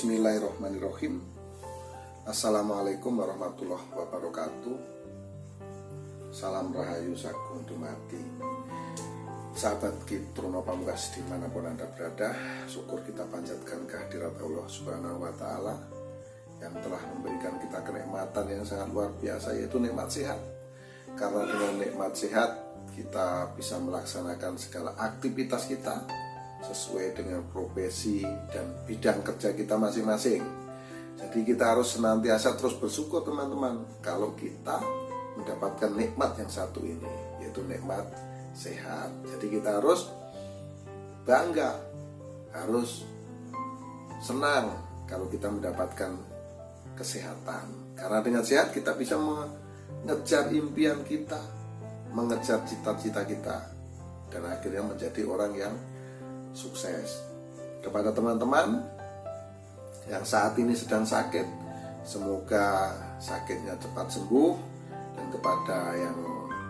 Bismillahirrahmanirrahim. Assalamualaikum warahmatullahi wabarakatuh. Salam rahayu sagung dumati. Sahabat Kitruno Pamungkas dimanapun Anda berada, syukur kita panjatkan kehadirat Allah Subhanahu wa Ta'ala yang telah memberikan kita kenikmatan yang sangat luar biasa, yaitu nikmat sehat. Karena dengan nikmat sehat kita bisa melaksanakan segala aktivitas kita sesuai dengan profesi dan bidang kerja kita masing-masing. Jadi kita harus senantiasa terus bersyukur teman-teman kalau kita mendapatkan nikmat yang satu ini, yaitu nikmat sehat. Jadi kita harus bangga, harus senang kalau kita mendapatkan kesehatan. Karena dengan sehat kita bisa mengejar impian kita, mengejar cita-cita kita, dan akhirnya menjadi orang yang sukses. Kepada teman-teman yang saat ini sedang sakit, semoga sakitnya cepat sembuh. Dan kepada yang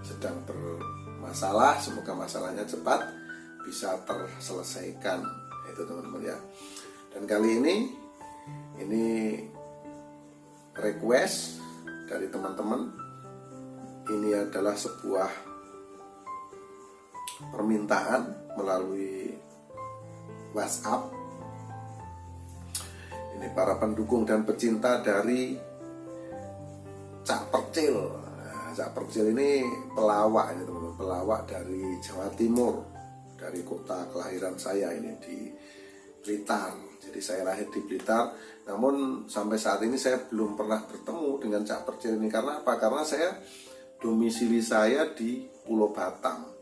sedang bermasalah, semoga masalahnya cepat bisa terselesaikan. Itu teman-teman ya. Dan kali ini request dari teman-teman. Ini adalah sebuah permintaan melalui WhatsApp. Ini para pendukung dan pecinta dari Cak Percil. Nah, Cak Percil ini pelawak ini teman-teman, pelawak dari Jawa Timur, dari kota kelahiran saya ini di Blitar. Jadi saya lahir di Blitar, namun sampai saat ini saya belum pernah bertemu dengan Cak Percil ini. Karena apa? Karena saya domisili saya di Pulau Batam.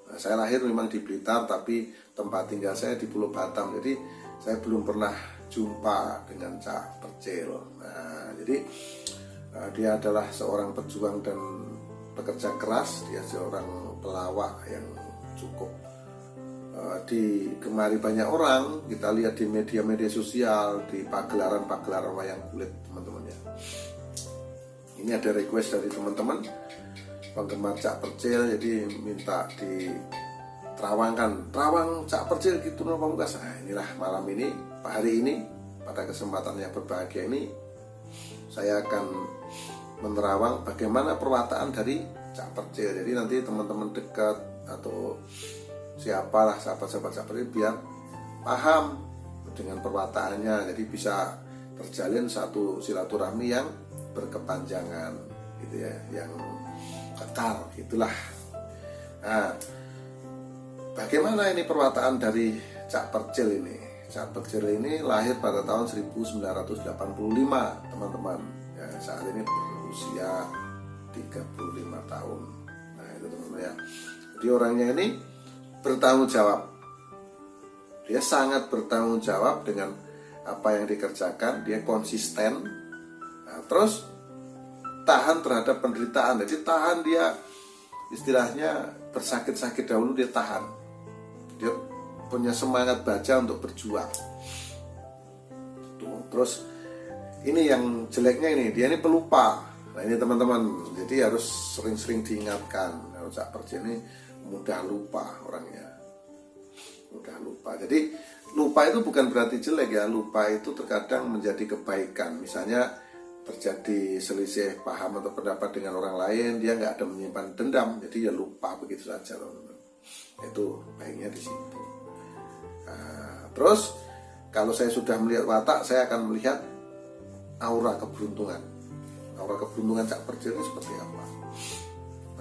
Nah, saya lahir memang di Blitar, tapi tempat tinggal saya di Pulau Batam. Jadi saya belum pernah jumpa dengan Cak Percil. Nah, jadi dia adalah seorang pejuang dan pekerja keras. Dia seorang pelawak yang cukup digemari banyak orang. Kita lihat di media-media sosial, di pagelaran-pagelaran wayang kulit teman-teman ya. Ini ada request dari teman-teman penggemar Cak Percil, jadi minta diterawangkan terawang Cak Percil gitu Kitruno Pamungkas. Nah, inilah malam ini, hari ini, pada kesempatan yang berbahagia ini, saya akan menerawang bagaimana perwataan dari Cak Percil. Jadi nanti teman-teman dekat atau siapalah sahabat-sahabat Cak Percil biar paham dengan perwataannya, jadi bisa terjalin satu silaturahmi yang berkepanjangan gitu ya, yang kekal gitulah. Nah, bagaimana ini perwataan dari Cak Percil ini? Cak Percil ini lahir pada tahun 1985 teman-teman ya, saat ini berusia 35 tahun. Nah itu teman-teman ya. Jadi orangnya ini bertanggung jawab. Dia sangat bertanggung jawab dengan apa yang dikerjakan. Dia konsisten. Nah, terus tahan terhadap penderitaan. Jadi tahan, dia istilahnya bersakit-sakit dahulu dia tahan. Dia punya semangat baja untuk berjuang. Tuh, terus ini yang jeleknya ini, dia ini pelupa. Nah ini teman-teman, jadi harus sering-sering diingatkan. Kalau Cak Percil ini mudah lupa orangnya, mudah lupa. Jadi lupa itu bukan berarti jelek ya. Lupa itu terkadang menjadi kebaikan. Misalnya terjadi selisih paham atau pendapat dengan orang lain, dia nggak ada menyimpan dendam, jadi ya lupa begitu saja teman-teman. Itu baiknya di situ. Nah, terus kalau saya sudah melihat watak, saya akan melihat aura keberuntungan. Aura keberuntungan Cak Percil ini seperti apa?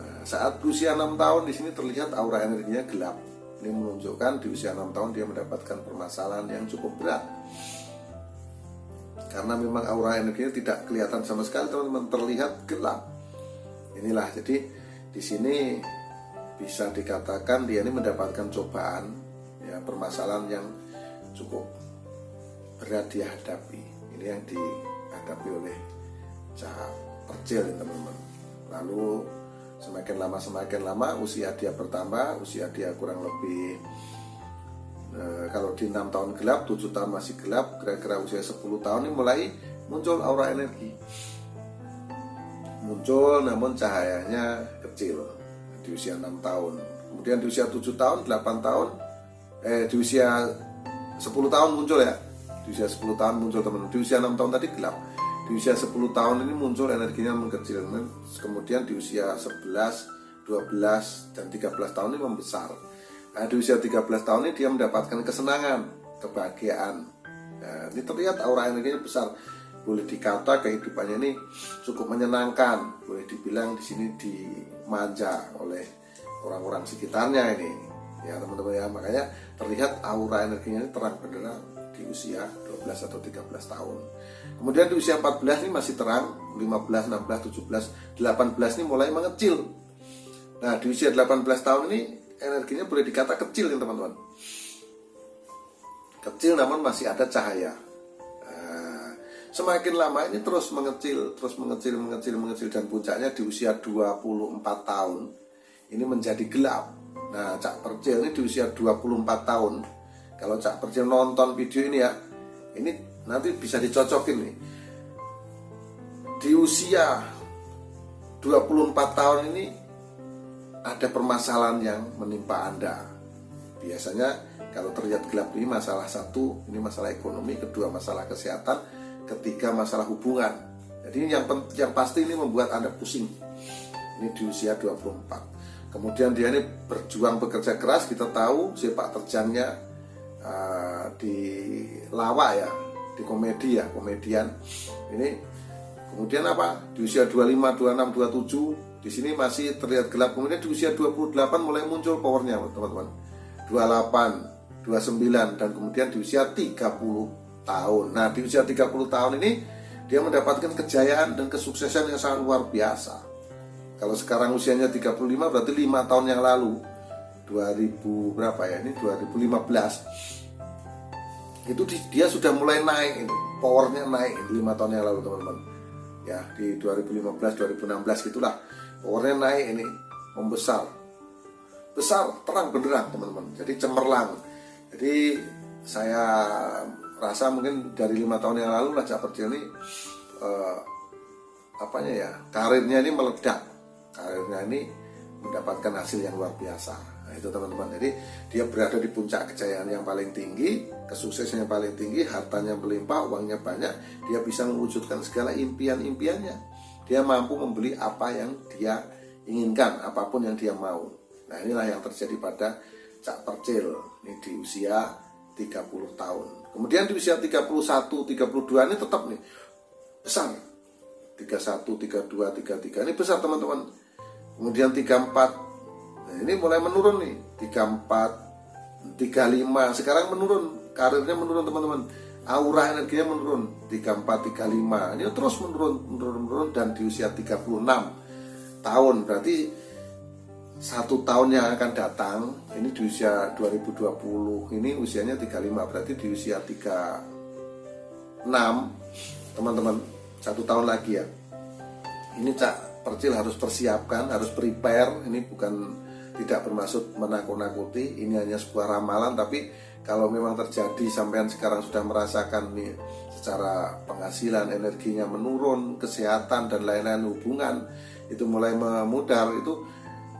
Nah, saat usia 6 tahun di sini terlihat aura energinya gelap. Ini menunjukkan di usia 6 tahun dia mendapatkan permasalahan yang cukup berat. Karena memang aura energinya tidak kelihatan sama sekali teman-teman, terlihat gelap. Inilah, jadi di sini bisa dikatakan dia ini mendapatkan cobaan ya, permasalahan yang cukup berat dihadapi. Ini yang dihadapi oleh Cak Percil teman-teman. Lalu semakin lama usia dia bertambah, usia dia kurang lebih kalau di 6 tahun gelap, 7 tahun masih gelap, kira-kira usia 10 tahun ini mulai muncul aura energi. Muncul namun cahayanya kecil di usia 6 tahun. Kemudian di usia 7 tahun, 8 tahun, di usia 10 tahun muncul ya. Di Di usia 10 tahun muncul teman-teman. Di usia 6 tahun tadi gelap. Di usia 10 tahun ini muncul energinya mengecil. Kemudian di usia 11, 12, dan 13 tahun ini membesar. Nah, di usia 13 tahun ini dia mendapatkan kesenangan, kebahagiaan. Nah, ini terlihat aura energinya besar. Boleh dikata kehidupannya ini cukup menyenangkan. Boleh dibilang di sini dimanja oleh orang-orang sekitarnya ini. Ya teman-teman ya, makanya terlihat aura energinya ini terang benderang di usia 12 atau 13 tahun. Kemudian di usia 14 ini masih terang, 15, 16, 17, 18 ini mulai mengecil. Nah, di usia 18 tahun ini energinya boleh dikata kecil kan teman-teman. Kecil namun masih ada cahaya. Nah, semakin lama ini terus mengecil dan puncaknya di usia 24 tahun ini menjadi gelap. Nah, Cak Percil ini di usia 24 tahun. Kalau Cak Percil nonton video ini ya, ini nanti bisa dicocokin nih. Di usia 24 tahun ini ada permasalahan yang menimpa Anda. Biasanya kalau terlihat gelap ini masalah satu, ini masalah ekonomi, kedua masalah kesehatan, ketiga masalah hubungan. Jadi yang pasti ini membuat Anda pusing. Ini di usia 24. Kemudian dia ini berjuang bekerja keras, kita tahu sepak terjangnya di lawak ya, di komedi ya, komedian. Ini kemudian apa? Di usia 25, 26, 27 di sini masih terlihat gelap. Kemudian di usia 28 mulai muncul powernya teman-teman. 28, 29 dan kemudian di usia 30 tahun. Nah, di usia 30 tahun ini dia mendapatkan kejayaan dan kesuksesan yang sangat luar biasa. Kalau sekarang usianya 35 berarti 5 tahun yang lalu 2000 berapa ya, ini 2015 itu dia sudah mulai naik ini, powernya naik 5 tahun yang lalu teman-teman ya, di 2015, 2016 gitulah powernya naik ini, membesar besar, terang benderang teman-teman, jadi cemerlang. Jadi saya rasa mungkin dari 5 tahun yang lalu lah Cak Percil ini karirnya ini meledak, karirnya ini mendapatkan hasil yang luar biasa. Nah, itu teman-teman, jadi dia berada di puncak kejayaan yang paling tinggi, kesuksesan yang paling tinggi, hartanya melimpah, uangnya banyak, dia bisa mewujudkan segala impian-impiannya, dia mampu membeli apa yang dia inginkan, apapun yang dia mau. Nah, inilah yang terjadi pada Cak Percil ini di usia 30 tahun. Kemudian di usia 31, 32 ini tetap nih besar, 31, 32, 33 ini besar teman-teman. Kemudian 34, nah ini mulai menurun nih, 34, 35, sekarang menurun, karirnya menurun teman-teman, aura energinya menurun, 34, 35, ini terus menurun dan di usia 36 tahun, berarti 1 tahun yang akan datang, ini di usia 2020, ini usianya 35, berarti di usia 36, teman-teman, 1 tahun lagi ya, ini Cak Percil harus persiapkan, harus prepare. Ini bukan, tidak bermaksud menakut-nakuti, ini hanya sebuah ramalan. Tapi kalau memang terjadi, sampean sekarang sudah merasakan nih secara penghasilan energinya menurun, kesehatan dan lain-lain, hubungan itu mulai memudar, itu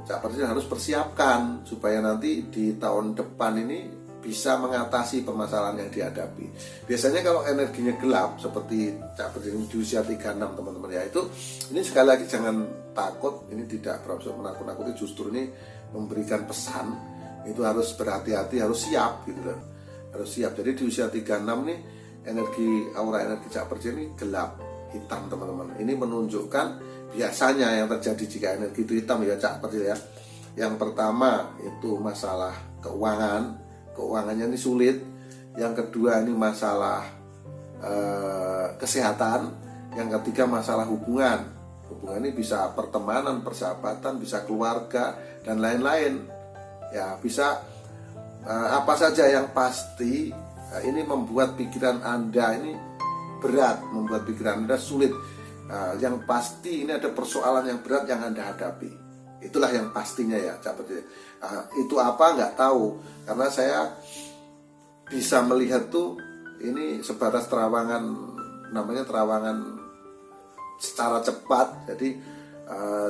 Cak Percil harus persiapkan supaya nanti di tahun depan ini bisa mengatasi permasalahan yang dihadapi. Biasanya kalau energinya gelap seperti Cak Percil di usia 36 teman-teman ya, itu ini sekali lagi jangan takut, ini tidak bermaksud menakut-nakuti, justru ini memberikan pesan, itu harus berhati-hati, harus siap gitu loh. Harus siap. Jadi di usia 36 nih aura energi Cak Percil ini gelap, hitam teman-teman. Ini menunjukkan biasanya yang terjadi jika energi itu hitam ya Cak Percil ya. Yang pertama itu masalah keuangannya ini sulit. Yang kedua ini masalah kesehatan. Yang ketiga masalah hubungan ini bisa pertemanan, persahabatan, bisa keluarga dan lain-lain ya, bisa apa saja. Yang pasti ini membuat pikiran Anda ini berat, membuat pikiran Anda sulit. Yang pasti ini ada persoalan yang berat yang Anda hadapi. Itulah yang pastinya ya Cak Percil. Itu apa nggak tahu, karena saya bisa melihat tuh ini sebatas terawangan, namanya terawangan secara cepat, jadi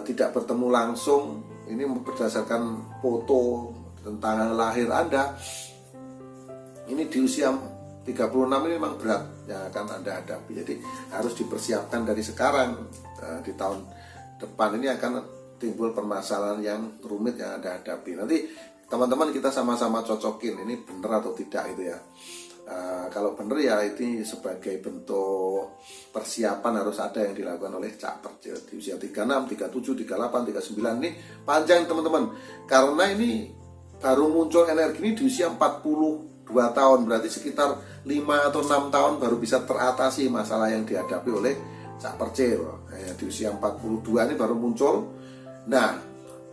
tidak bertemu langsung. Ini berdasarkan foto tentang lahir Anda. Ini di usia 36 ini memang berat yang akan Anda hadapi. Jadi harus dipersiapkan dari sekarang. Di tahun depan ini akan timbul permasalahan yang rumit yang Anda hadapi. Nanti teman-teman kita sama-sama cocokin ini benar atau tidak itu ya. Kalau benar ya itu sebagai bentuk persiapan harus ada yang dilakukan oleh Cak Percil di usia 36, 37, 38, 39 ini panjang teman-teman. Karena ini baru muncul energi ini di usia 42 tahun, berarti sekitar 5 atau 6 tahun baru bisa teratasi masalah yang dihadapi oleh Cak Percil. Di usia 42 ini baru muncul. Nah,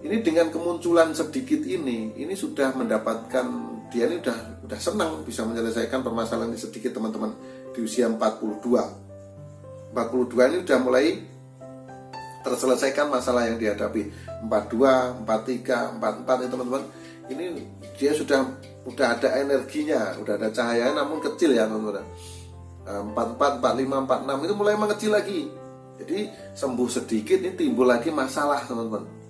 ini dengan kemunculan sedikit ini sudah mendapatkan, dia ini udah senang bisa menyelesaikan permasalahan ini sedikit teman-teman. Di usia 42 ini udah mulai terselesaikan masalah yang dihadapi. 42, 43, 44 ini teman-teman. Ini dia sudah ada energinya, udah ada cahaya namun kecil ya teman-teman. 44, 45, 46 itu mulai mengecil lagi. Jadi sembuh sedikit ini timbul lagi masalah teman-teman.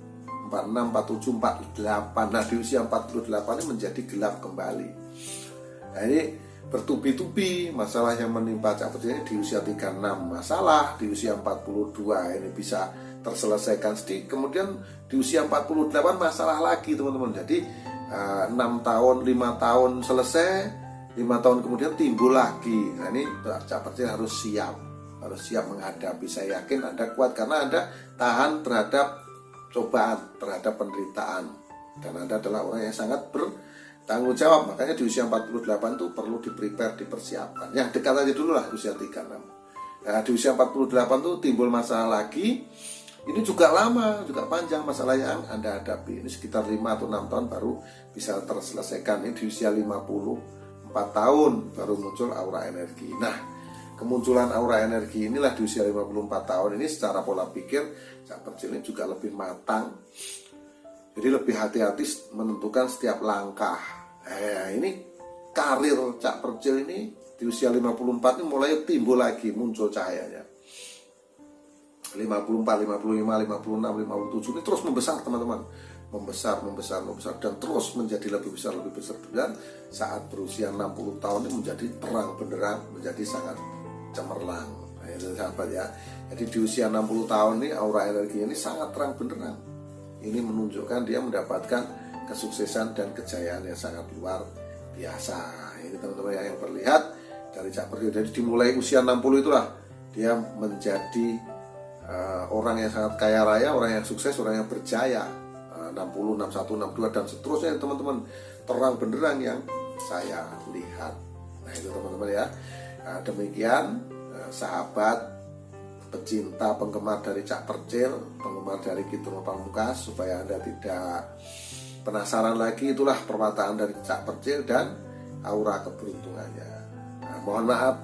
46, 47, 48. Nah di usia 48 ini menjadi gelap kembali. Nah ini bertubi-tubi masalah yang menimpa Cak Percil ini. Di usia 36 masalah, di usia 42 ini bisa terselesaikan sedikit. Kemudian di usia 48 masalah lagi teman-teman. Jadi 6 tahun, 5 tahun selesai, 5 tahun kemudian timbul lagi. Nah ini Cak Percil harus siap menghadapi. Saya yakin Anda kuat karena Anda tahan terhadap cobaan, terhadap penderitaan, dan Anda adalah orang yang sangat bertanggung jawab. Makanya di usia 48 itu perlu dipersiapkan. Yang dekat aja dulu lah usia 36. Nah, di usia 48 itu timbul masalah lagi. Ini juga lama, juga panjang masalah yang Anda hadapi. Ini sekitar 5 atau 6 tahun baru bisa terselesaikan. Ini di usia 54 tahun baru muncul aura energi. Nah, kemunculan aura energi inilah di usia 54 tahun ini secara pola pikir Cak Percil ini juga lebih matang. Jadi lebih hati-hati menentukan setiap langkah. Ini karir Cak Percil ini di usia 54 ini mulai timbul lagi, muncul cahayanya. 54, 55, 56, 57 ini terus membesar teman-teman. Membesar dan terus menjadi lebih besar. Dan saat berusia 60 tahun ini menjadi terang benderang, menjadi sangat cemerlang. Nah, itu sahabat ya. Jadi di usia 60 tahun ini aura energi ini sangat terang benderang. Ini menunjukkan dia mendapatkan kesuksesan dan kejayaan yang sangat luar biasa. Ini teman-teman yang terlihat dari Cak Percil. Jadi dimulai usia 60 itulah dia menjadi orang yang sangat kaya raya, orang yang sukses, orang yang berjaya. 60, 61, 62 dan seterusnya teman-teman, terang benderang yang saya lihat. Nah itu teman-teman ya. Nah, demikian sahabat pecinta penggemar dari Cak Percil, penggemar dari Ki Truno Pamungkas, supaya Anda tidak penasaran lagi, itulah perwataan dari Cak Percil dan aura keberuntungannya. Nah, mohon maaf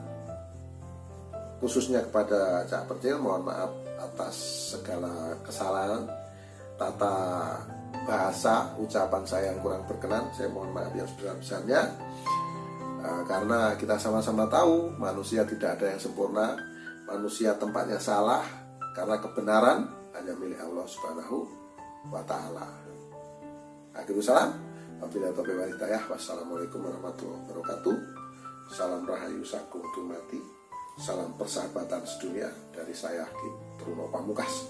khususnya kepada Cak Percil, mohon maaf atas segala kesalahan tata bahasa ucapan saya yang kurang berkenan. Saya mohon maaf yang sebesar-besarnya. Karena kita sama-sama tahu manusia tidak ada yang sempurna, manusia tempatnya salah, karena kebenaran hanya milik Allah Subhanahu wa Ta'ala. Akhirul salam, wabillahi taufiq wal hidayah. Wassalamualaikum warahmatullahi wabarakatuh. Salam rahayu sagung dumati, salam persahabatan sedunia dari saya Ki Truno Pamungkas.